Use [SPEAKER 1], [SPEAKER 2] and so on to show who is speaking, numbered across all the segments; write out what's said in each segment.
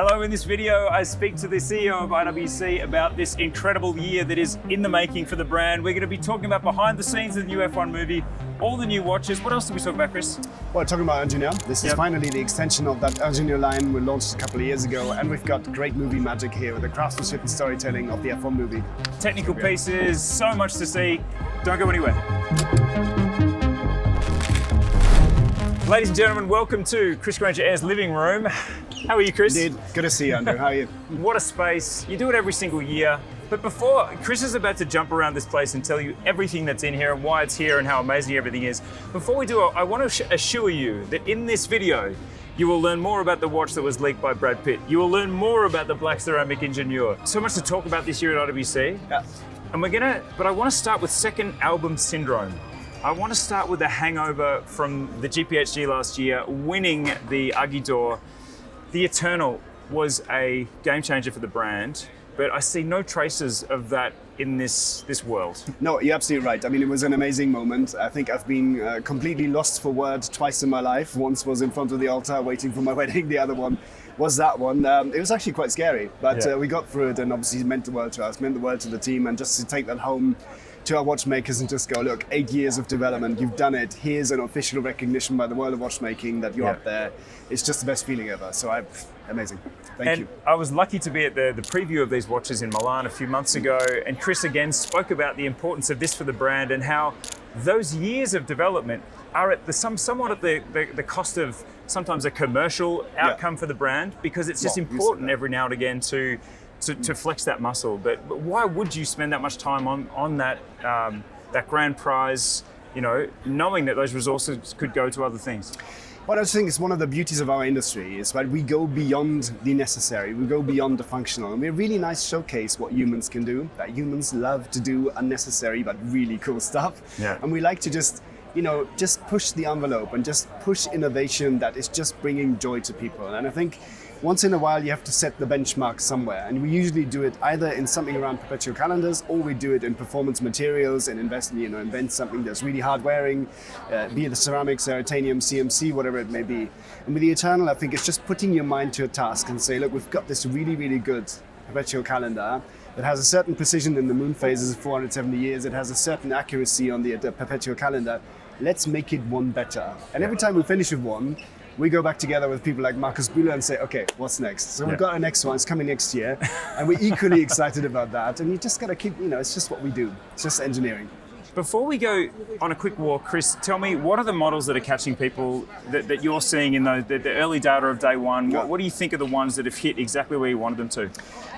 [SPEAKER 1] Hello, in this video, I speak to the CEO of IWC about this incredible year that is in the making for the brand. We're going to be talking about behind the scenes of the new F1 movie, all the new watches. What else did we talk about, Chris?
[SPEAKER 2] Well, talking about Ingenieur. This is finally the extension of that Ingenieur line we launched a couple of years ago, and we've got great movie magic here with the craftsmanship and storytelling of the F1 movie.
[SPEAKER 1] Technical pieces, so much to see. Don't go anywhere. Ladies and gentlemen, welcome to Chris Grainger-Herr's living room. How are you, Chris?
[SPEAKER 2] Indeed. Good to see you, Andrew. How are you?
[SPEAKER 1] What a space. You do it every single year. But before, Chris is about to jump around this place and tell you everything that's in here and why it's here and how amazing everything is. Before we do, I want to assure you that in this video, you will learn more about the watch that was leaked by Brad Pitt. You will learn more about the black ceramic Ingenieur. So much to talk about this year at IWC.
[SPEAKER 2] Yeah.
[SPEAKER 1] And but I want to start with second album syndrome. I want to start with the hangover from the GPHG last year, winning the Uggy Door. The Eternal was a game changer for the brand, but I see no traces of that in this world.
[SPEAKER 2] No, you're absolutely right. I mean, it was an amazing moment. I think I've been completely lost for words twice in my life. Once was in front of the altar waiting for my wedding. The other one was that one. It was actually quite scary, but we got through it, and obviously it meant the world to us, meant the world to the team, and just to take that home to our watchmakers and just go, look, 8 years of development, you've done it. Here's an official recognition by the world of watchmaking that you're up there. It's just the best feeling ever. So amazing. Thank you.
[SPEAKER 1] I was lucky to be at the preview of these watches in Milan a few months ago, and Chris again spoke about the importance of this for the brand and how those years of development are at somewhat at the cost of sometimes a commercial outcome for the brand, because it's just important every now and again to flex that muscle. But why would you spend that much time on that grand prize, knowing that those resources could go to other things?
[SPEAKER 2] Well, I think it's one of the beauties of our industry is that we go beyond the necessary, we go beyond the functional, and we really nice showcase what humans can do, that humans love to do unnecessary but really cool stuff. Yeah. And we like to just push the envelope and just push innovation that is just bringing joy to people. And I think once in a while you have to set the benchmark somewhere, and we usually do it either in something around perpetual calendars, or we do it in performance materials and invent something that's really hard wearing, be it the ceramics, titanium, CMC, whatever it may be. And with the Eternal, I think it's just putting your mind to a task and say, look, we've got this really, really good perpetual calendar that has a certain precision in the moon phases of 470 years. It has a certain accuracy on the perpetual calendar. Let's make it one better. And every time we finish with one, we go back together with people like Marcus Bühler and say, okay, what's next? So we've got our next one, it's coming next year. And we're equally excited about that. And you just got to keep, it's just what we do. It's just engineering.
[SPEAKER 1] Before we go on a quick walk, Chris, tell me, what are the models that are catching people that you're seeing in the early data of day one? What do you think are the ones that have hit exactly where you wanted them to?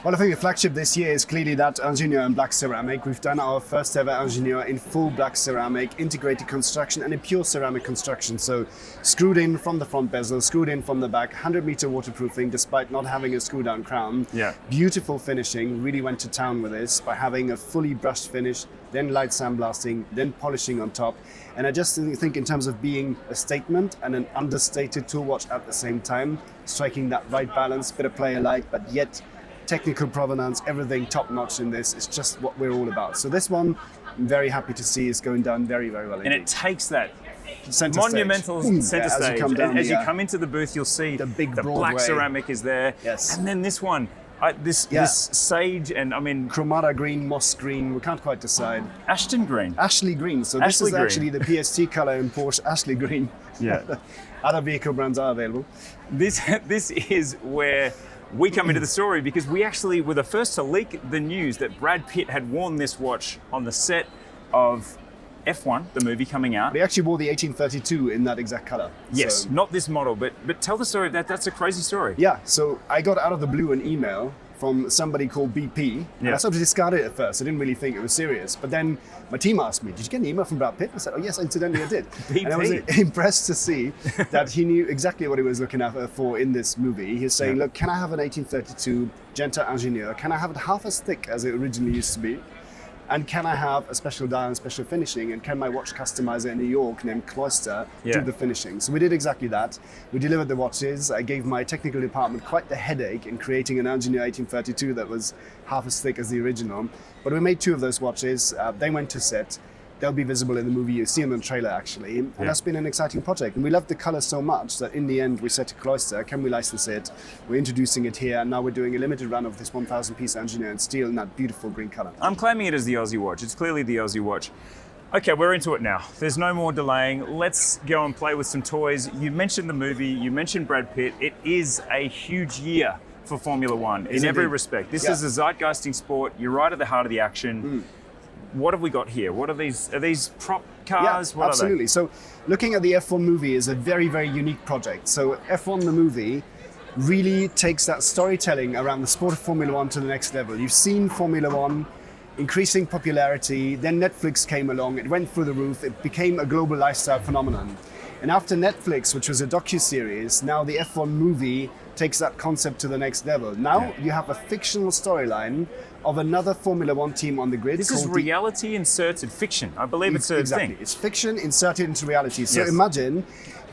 [SPEAKER 2] Well, I think the flagship this year is clearly that Ingenieur in black ceramic. We've done our first ever Ingenieur in full black ceramic, integrated construction and a pure ceramic construction. So screwed in from the front bezel, screwed in from the back, 100-meter waterproofing despite not having a screw-down crown. Yeah. Beautiful finishing, really went to town with this by having a fully brushed finish, then light sandblasting, then polishing on top. And I just think in terms of being a statement and an understated tool watch at the same time, striking that right balance, bit of play alike, but yet technical provenance, everything top notch in this. It's just what we're all about. So this one, I'm very happy to see is going down very, very well.
[SPEAKER 1] And it takes that
[SPEAKER 2] center
[SPEAKER 1] monumental center stage. As you come into the booth, you'll see
[SPEAKER 2] the big
[SPEAKER 1] black ceramic is there.
[SPEAKER 2] Yes.
[SPEAKER 1] And then this one, this sage and
[SPEAKER 2] Chromata green, moss green, we can't quite decide.
[SPEAKER 1] Ashton green.
[SPEAKER 2] Ashley green. So this is actually the PST color in Porsche, Ashley green. Yeah. Other vehicle brands are available.
[SPEAKER 1] This is where we come into the story, because we actually were the first to leak the news that Brad Pitt had worn this watch on the set of F1, the movie coming out.
[SPEAKER 2] He actually wore the 1832 in that exact color.
[SPEAKER 1] Yes, so, not this model, but tell the story. That's a crazy story.
[SPEAKER 2] Yeah, so I got out of the blue an email from somebody called BP. And I sort of discarded it at first. I didn't really think it was serious. But then my team asked me, did you get an email from Brad Pitt? I said, oh yes, incidentally I did.
[SPEAKER 1] BP.
[SPEAKER 2] And I was impressed to see that he knew exactly what he was looking for in this movie. He was saying, look, can I have an 1832 Genta Ingenieur? Can I have it half as thick as it originally used to be? And can I have a special dial and special finishing? And can my watch customizer in New York named Cloister do the finishing? So we did exactly that. We delivered the watches. I gave my technical department quite the headache in creating an Ingenieur 1832 that was half as thick as the original. But we made two of those watches. They went to set. they'll be visible in the movie. You see them in the trailer, actually. And that's been an exciting project. And we love the color so much that in the end, we said to Cloister, can we license it? We're introducing it here. And now we're doing a limited run of this 1,000-piece Engineer in steel in that beautiful green color.
[SPEAKER 1] I'm claiming it as the Aussie watch. It's clearly the Aussie watch. Okay, we're into it now. There's no more delaying. Let's go and play with some toys. You mentioned the movie. You mentioned Brad Pitt. It is a huge year for Formula One in every respect. This is a zeitgeisting sport. You're right at the heart of the action. What have we got here? What are these? Are these prop cars?
[SPEAKER 2] Yeah,
[SPEAKER 1] what
[SPEAKER 2] absolutely.
[SPEAKER 1] Are they?
[SPEAKER 2] So looking at the F1 movie is a very, very unique project. So F1 the movie really takes that storytelling around the sport of Formula One to the next level. You've seen Formula One increasing popularity, then Netflix came along, it went through the roof, it became a global lifestyle phenomenon. And after Netflix, which was a docuseries, now the F1 movie takes that concept to the next level. Now you have a fictional storyline of another Formula One team on the grid.
[SPEAKER 1] This is reality inserted fiction. I believe it's a thing.
[SPEAKER 2] It's fiction inserted into reality. So imagine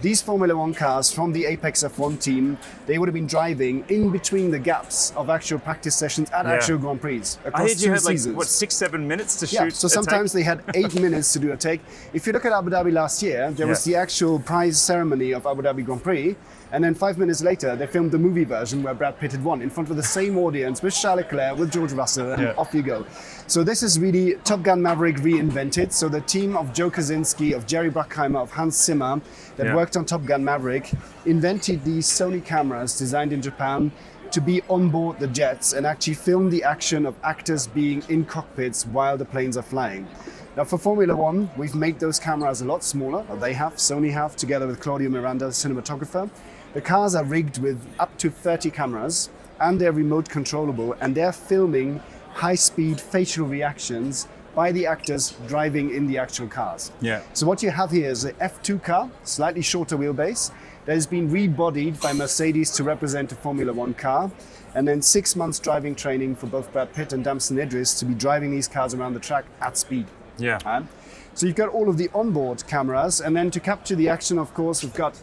[SPEAKER 2] these Formula One cars from the Apex F1 team, they would have been driving in between the gaps of actual practice sessions at actual Grand Prix across 2 seasons.
[SPEAKER 1] 6-7 minutes to shoot?
[SPEAKER 2] Yeah, so sometimes they had 8 minutes to do a take. If you look at Abu Dhabi last year, there was the actual prize ceremony of Abu Dhabi Grand Prix, and then 5 minutes later, they filmed the movie version where Brad Pitt had won in front of the same audience with Charles Leclerc, with George Russell, and off you go. So this is really Top Gun Maverick reinvented. So the team of Joe Kosinski, of Jerry Bruckheimer, of Hans Zimmer, that worked on Top Gun Maverick, invented these Sony cameras designed in Japan to be on board the jets and actually film the action of actors being in cockpits while the planes are flying. Now for Formula One, we've made those cameras a lot smaller, or they have, Sony have, together with Claudio Miranda, the cinematographer. The cars are rigged with up to 30 cameras, and they're remote controllable, and they're filming high-speed facial reactions by the actors driving in the actual cars. So what you have here is an F2 car, slightly shorter wheelbase, that has been rebodied by Mercedes to represent a Formula One car, and then 6 months driving training for both Brad Pitt and Damson Idris to be driving these cars around the track at speed. So you've got all of the onboard cameras, and then to capture the action, of course, we've got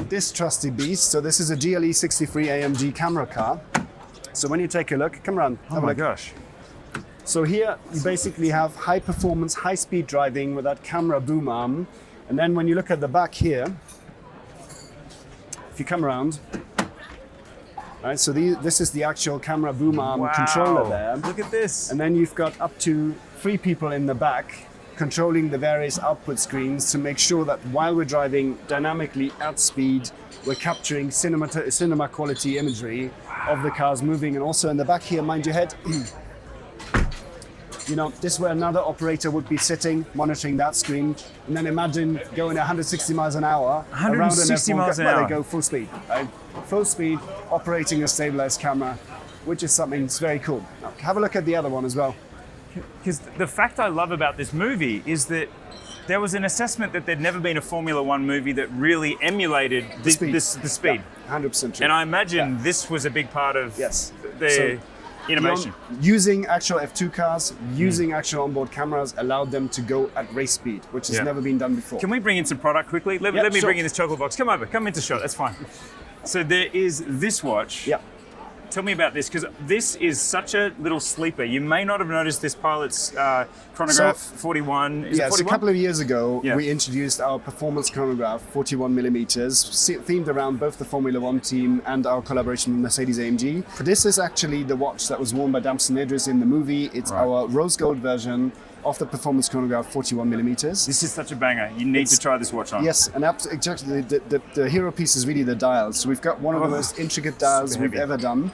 [SPEAKER 2] this trusty beast. So this is a GLE 63 AMG camera car. So when you take a look, come around.
[SPEAKER 1] Oh my gosh.
[SPEAKER 2] So here you basically have high performance, high speed driving with that camera boom arm. And then when you look at the back here, if you come around, right, so this is the actual camera boom arm controller there.
[SPEAKER 1] Look at this.
[SPEAKER 2] And then you've got up to 3 people in the back controlling the various output screens to make sure that while we're driving dynamically at speed, we're capturing cinema quality imagery of the cars moving. And also in the back here, mind your head, you know, this is where another operator would be sitting, monitoring that screen. And then imagine going 160 miles an hour
[SPEAKER 1] 160
[SPEAKER 2] around
[SPEAKER 1] miles an hour.
[SPEAKER 2] They go full speed, right? Full speed, operating a stabilized camera, which is something that's very cool. Now, have a look at the other one as well.
[SPEAKER 1] Because the fact I love about this movie is that there was an assessment that there'd never been a Formula One movie that really emulated the speed.
[SPEAKER 2] Yeah, 100% true.
[SPEAKER 1] And I imagine this was a big part of the innovation.
[SPEAKER 2] Using actual F2 cars, using actual onboard cameras allowed them to go at race speed, which has never been done before.
[SPEAKER 1] Can we bring in some product quickly? Let me bring in this chocolate box. Come into shot, that's fine. So there is this watch. Tell me about this, because this is such a little sleeper. You may not have noticed this pilot's chronograph 41. Is it 41?
[SPEAKER 2] So a couple of years ago, we introduced our performance chronograph, 41 millimeters, themed around both the Formula One team and our collaboration with Mercedes-AMG. This is actually the watch that was worn by Damson Idris in the movie. It's our rose gold version of the performance chronograph 41 millimeters.
[SPEAKER 1] This is such a banger. You need to try this watch on.
[SPEAKER 2] Yes, and exactly the hero piece is really the dial. So we've got one of the most intricate dials we've ever done.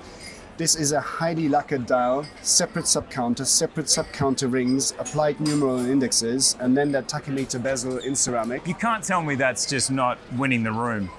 [SPEAKER 2] This is a highly lacquered dial, separate sub-counter rings, applied numeral and indexes, and then that tachymeter bezel in ceramic.
[SPEAKER 1] You can't tell me that's just not winning the room.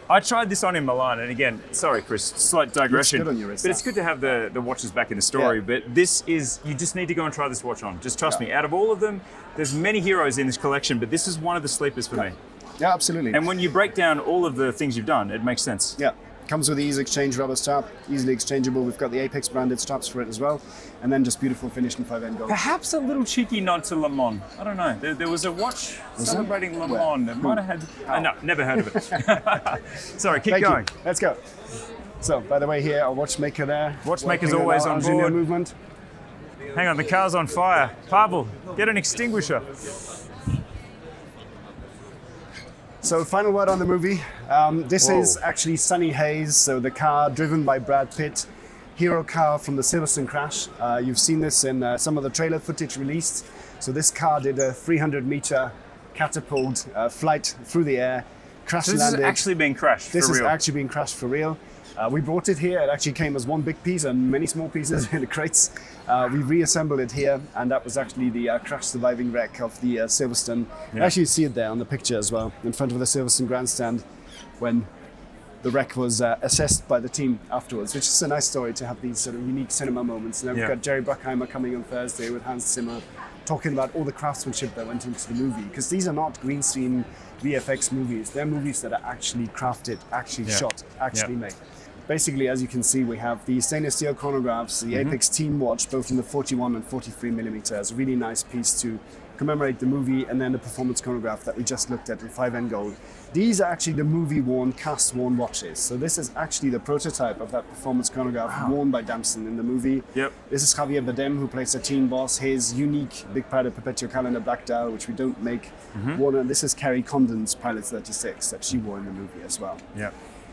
[SPEAKER 1] I tried this on in Milan, and again, sorry, Chris, slight digression.
[SPEAKER 2] Looks good on your wrist,
[SPEAKER 1] but it's good to have the watches back in the story. But this is, you just need to go and try this watch on. Just trust me. Out of all of them, there's many heroes in this collection, but this is one of the sleepers for me.
[SPEAKER 2] Yeah, absolutely.
[SPEAKER 1] And when you break down all of the things you've done, it makes sense.
[SPEAKER 2] Yeah. Comes with the Ease Exchange rubber strap, easily exchangeable. We've got the Apex branded straps for it as well. And then just beautiful finished in 5N gold.
[SPEAKER 1] Perhaps a little cheeky nod to Le Mans. I don't know. There was a watch celebrating Le Mans. It might have had... no, never heard of it. Sorry, keep going.
[SPEAKER 2] Let's go. So, by the way, here, our watchmaker there.
[SPEAKER 1] Watchmaker's always on board.
[SPEAKER 2] Movement.
[SPEAKER 1] Hang on, the car's on fire. Pavel, get an extinguisher.
[SPEAKER 2] So final word on the movie. This is actually Sunny Haze, so the car driven by Brad Pitt, hero car from the Silverstone crash. You've seen this in some of the trailer footage released. So this car did a 300-meter catapult flight through the air, crash landed.
[SPEAKER 1] This is actually being crashed for real?
[SPEAKER 2] This is actually being crashed for real. We brought it here. It actually came as one big piece and many small pieces in the crates. We reassembled it here, and that was actually the crash surviving wreck of the Silverstone. You actually see it there on the picture as well, in front of the Silverstone grandstand, when the wreck was assessed by the team afterwards, which is a nice story to have these sort of unique cinema moments. And then we've got Jerry Bruckheimer coming on Thursday with Hans Zimmer, talking about all the craftsmanship that went into the movie, because these are not green screen VFX movies. They're movies that are actually crafted, actually shot, actually made. Basically, as you can see, we have the stainless steel chronographs, the Apex Team Watch, both in the 41 and 43 millimeters. A really nice piece to commemorate the movie, and then the performance chronograph that we just looked at in 5N gold. These are actually the movie-worn, cast-worn watches. So this is actually the prototype of that performance chronograph worn by Damson in the movie. This is Javier Bardem, who plays the team boss. His unique Big Pilot Perpetual Calendar Black Dial, which we don't make. This is Carrie Condon's Pilot 36 that she wore in the movie as well.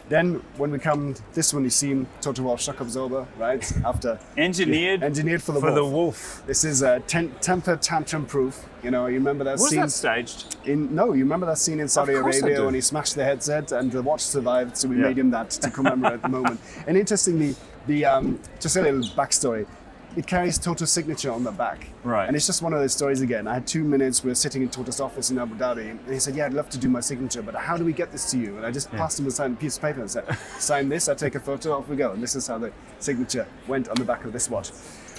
[SPEAKER 2] Then when we come, this one you see Total Wolf shock absorber, right? After engineered for the wolf. This is temper tantrum proof. You know, you remember that scene?
[SPEAKER 1] Was that staged?
[SPEAKER 2] You remember that scene in Saudi Arabia when he smashed the headset and the watch survived, so we made him that to commemorate the moment. And interestingly, just a little backstory. It carries Toto's signature on the back.
[SPEAKER 1] Right.
[SPEAKER 2] And it's just one of those stories again. I had 2 minutes, we were sitting in Toto's office in Abu Dhabi, and he said, I'd love to do my signature, but how do we get this to you? And I just passed him a signed piece of paper and said, sign this, I take a photo, off we go. And this is how the signature went on the back of this watch.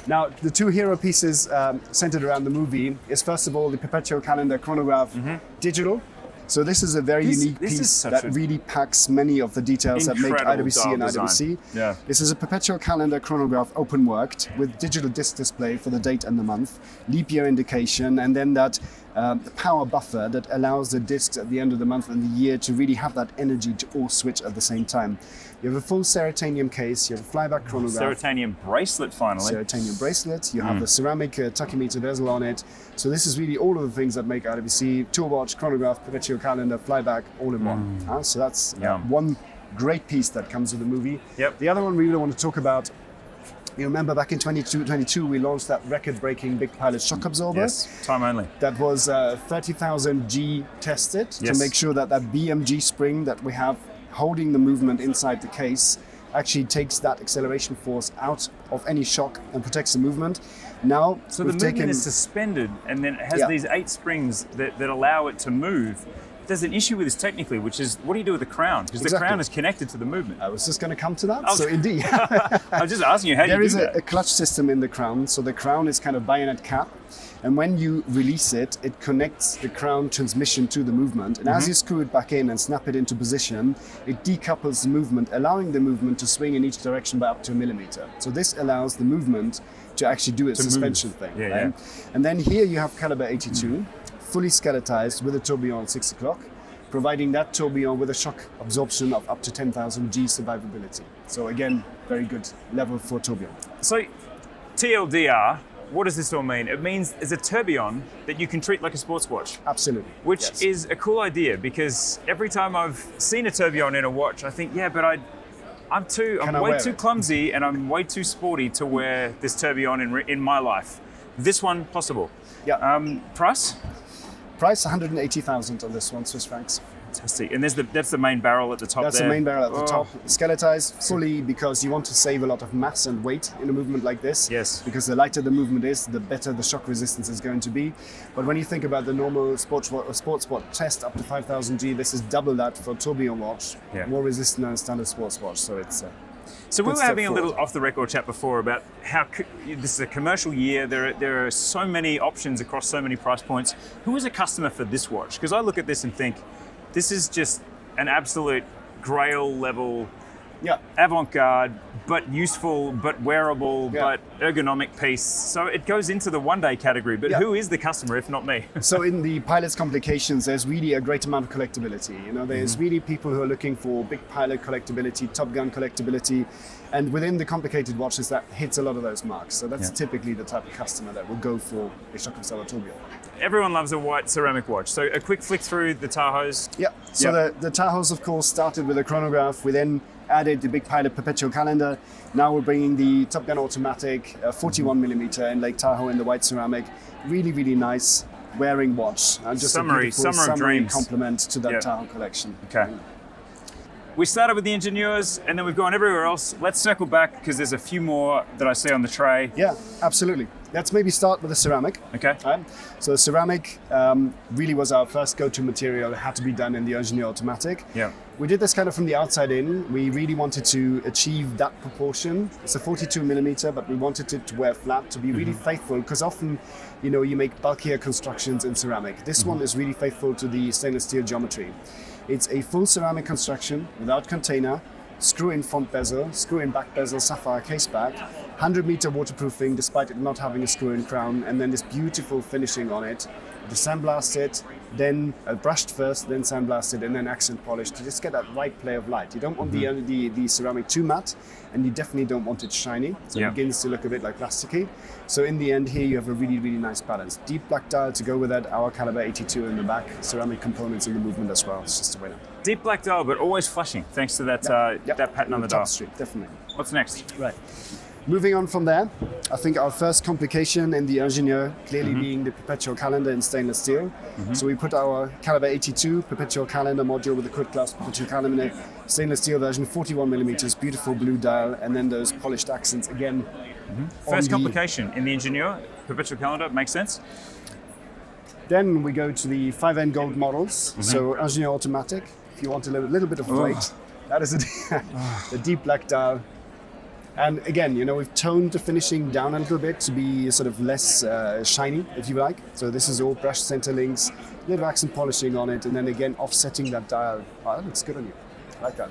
[SPEAKER 2] Now, the two hero pieces centered around the movie is, first of all, the Perpetual Calendar Chronograph Digital. So this is a very unique piece that really packs many of the details that make IWC and IWC. This is a Perpetual Calendar Chronograph open worked with digital disc display for the date and the month, leap year indication, and then that power buffer that allows the discs at the end of the month and the year to really have that energy to all switch at the same time. You have a full Ceratanium case, you have a flyback chronograph.
[SPEAKER 1] Ceratanium bracelet, finally.
[SPEAKER 2] Ceratanium bracelet, you have a ceramic tachymeter bezel on it. So this is really all of the things that make IWC, tool watch, chronograph, perpetual calendar, flyback, all in one. So that's one great piece that comes with the movie. The other one we really want to talk about, you remember back in 2022, we launched that record-breaking Big Pilot shock absorber.
[SPEAKER 1] Yes, time only.
[SPEAKER 2] That was 30,000 G tested to make sure that BMG spring that we have holding the movement inside the case actually takes that acceleration force out of any shock and protects the movement. Now,
[SPEAKER 1] so the movement is suspended, and then it has these 8 springs that allow it to move. There's an issue with this technically, which is, what do you do with the crown? Because the crown is connected to the movement.
[SPEAKER 2] I was just going to come to that. So indeed.
[SPEAKER 1] I was just asking you, how do you do that?
[SPEAKER 2] There is a clutch system in the crown. So the crown is kind of bayonet cap. And when you release it, it connects the crown transmission to the movement. And as you screw it back in and snap it into position, it decouples the movement, allowing the movement to swing in each direction by up to a millimeter. So this allows the movement to actually do its suspension thing. And then here you have caliber 82. Fully skeletized with a tourbillon at 6 o'clock, providing that tourbillon with a shock absorption of up to 10,000 G survivability. So again, very good level for tourbillon.
[SPEAKER 1] So TLDR, what does this all mean? It means it's a tourbillon that you can treat like a sports watch.
[SPEAKER 2] Absolutely.
[SPEAKER 1] Which is a cool idea, because every time I've seen a tourbillon in a watch, I think, but I'm way too clumsy and I'm way too sporty to wear this tourbillon in my life. This one, possible. Price?
[SPEAKER 2] Price 180,000 on this one, Swiss francs.
[SPEAKER 1] Fantastic. And that's the main barrel at the top.
[SPEAKER 2] That's the main barrel at the top. Skeletized fully because you want to save a lot of mass and weight in a movement like this. Because the lighter the movement is, the better the shock resistance is going to be. But when you think about the normal sports watch test up to 5,000 G, this is double that for a tourbillon watch. More resistant than a standard sports watch. So it's
[SPEAKER 1] So we were having a little off-the-record chat before about how this is a commercial year. There are so many options across so many price points. Who is a customer for this watch? Because I look at this and think, this is just an absolute grail level
[SPEAKER 2] Yeah.
[SPEAKER 1] avant-garde, but useful, but wearable,
[SPEAKER 2] Yeah.
[SPEAKER 1] but ergonomic piece. So it goes into the one-day category, but
[SPEAKER 2] Yeah.
[SPEAKER 1] who is the customer if not me?
[SPEAKER 2] So in the pilot's complications, there's really a great amount of collectability. You know, there's really people who are looking for big pilot collectability, Top Gun collectability, and within the complicated watches, that hits a lot of those marks. So that's typically the type of customer that will go for a Stock Observatorio.
[SPEAKER 1] Everyone loves a white ceramic watch. So a quick flick through the Tahos.
[SPEAKER 2] Yeah. So the Tahos, of course, started with a chronograph. We then added the big pilot perpetual calendar. Now we're bringing the Top Gun automatic 41 millimeter in Lake Tahoe in the white ceramic. Really, really nice wearing watch. And just
[SPEAKER 1] Summer of dreams.
[SPEAKER 2] Complement to that Tahoe collection.
[SPEAKER 1] Okay. We started with the Ingenieurs and then we've gone everywhere else. Let's circle back because there's a few more that I see on the tray.
[SPEAKER 2] Yeah, absolutely. Let's maybe start with the ceramic.
[SPEAKER 1] Okay.
[SPEAKER 2] So the ceramic really was our first go-to material. It had to be done in the Ingenieur automatic.
[SPEAKER 1] Yeah.
[SPEAKER 2] We did this kind of from the outside in. We really wanted to achieve that proportion. It's a 42 millimeter, but we wanted it to wear flat, to be really faithful, because often, you know, you make bulkier constructions in ceramic. This one is really faithful to the stainless steel geometry. It's a full ceramic construction without container, screw-in front bezel, screw-in back bezel, sapphire case back, 100-meter waterproofing despite it not having a screw-in crown, and then this beautiful finishing on it. You sandblast it, then brushed first, then sandblasted, and then accent polished to just get that right play of light. You don't want the ceramic too matte, and you definitely don't want it shiny, so it begins to look a bit like plasticky. So in the end here you have a really, really nice balance. Deep black dial to go with that, our caliber 82 in the back, ceramic components in the movement as well. It's just a winner.
[SPEAKER 1] Deep black dial, but always flashing, thanks to that that pattern on the dial.
[SPEAKER 2] Definitely.
[SPEAKER 1] What's next?
[SPEAKER 2] Right. Moving on from there, I think our first complication in the Ingenieur clearly being the perpetual calendar in stainless steel. So we put our caliber 82 perpetual calendar module with the quick clasp perpetual calendar, stainless steel version, 41 millimeters, beautiful blue dial, and then those polished accents again.
[SPEAKER 1] First complication in the Ingenieur, perpetual calendar, makes sense?
[SPEAKER 2] Then we go to the 5N gold models. So Ingenieur automatic, if you want a little bit of weight, that is a deep black dial. And again, you know, we've toned the finishing down a little bit to be sort of less shiny, if you like. So this is all brushed center links, a little accent polishing on it, and then again offsetting that dial. Oh, that looks good on you. I like that.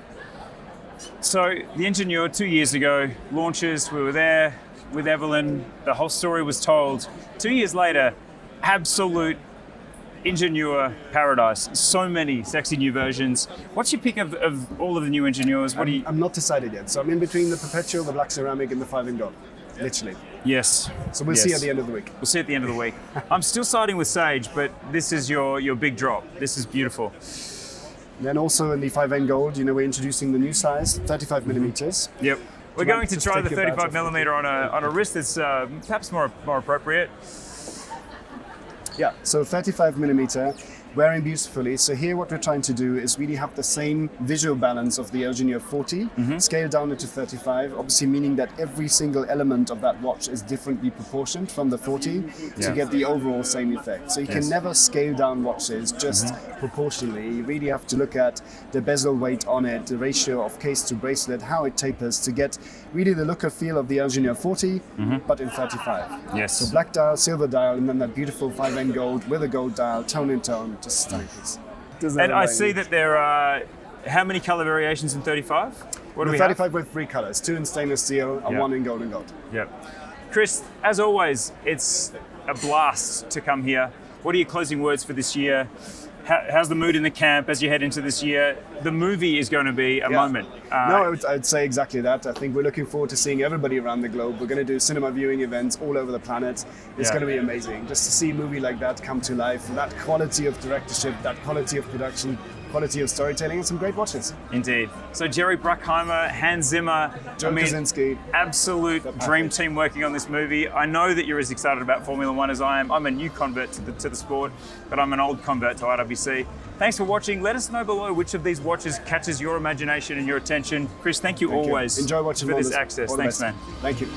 [SPEAKER 1] So the Ingenieur 2 years ago, launches, we were there with Evelyn, the whole story was told. 2 years later, absolute Ingenieur paradise. So many sexy new versions. What's your pick of all of the new Ingenieurs?
[SPEAKER 2] I'm not decided yet. So I'm in between the perpetual, the black ceramic, and the 5N gold. Literally.
[SPEAKER 1] Yes.
[SPEAKER 2] So we'll see at the end of the week.
[SPEAKER 1] We'll see at the end of the week. I'm still siding with Sage, but this is your big drop. This is beautiful.
[SPEAKER 2] Then also in the 5N gold, you know, we're introducing the new size, 35 millimeters.
[SPEAKER 1] Yep. We're going to try the 35 millimeter on a wrist that's perhaps more appropriate.
[SPEAKER 2] Yeah, so 35 millimeter, wearing beautifully. So here what we're trying to do is really have the same visual balance of the Ingenieur 40, scale down into 35, obviously meaning that every single element of that watch is differently proportioned from the 40 to get the overall same effect. So you can never scale down watches just proportionally. You really have to look at the bezel weight on it, the ratio of case to bracelet, how it tapers to get really the look and feel of the Ingenieur 40, but in 35.
[SPEAKER 1] Yes.
[SPEAKER 2] So black dial, silver dial, and then that beautiful 5N gold with a gold dial, tone in tone. Just stunning piece.
[SPEAKER 1] And I see that there are how many color variations in 35? What do we
[SPEAKER 2] 35
[SPEAKER 1] have?
[SPEAKER 2] with 3 colors, 2 in stainless steel and 1 in gold and gold.
[SPEAKER 1] Yep. Chris, as always, it's a blast to come here. What are your closing words for this year? How's the mood in the camp as you head into this year? The movie is going to be a moment.
[SPEAKER 2] No, I'd say exactly that. I think we're looking forward to seeing everybody around the globe. We're going to do cinema viewing events all over the planet. It's going to be amazing just to see a movie like that come to life. That quality of directorship, that quality of production, quality of storytelling, and some great watches.
[SPEAKER 1] Indeed. So Jerry Bruckheimer, Hans Zimmer,
[SPEAKER 2] Joe Kaczynski.
[SPEAKER 1] Absolute dream team working on this movie. I know that you're as excited about Formula One as I am. I'm a new convert to the sport, but I'm an old convert to IWC. Thanks for watching. Let us know below which of these watches catches your imagination and your attention. Chris, thank you always
[SPEAKER 2] Enjoy watching
[SPEAKER 1] for this access. Thanks, man.
[SPEAKER 2] Thank you.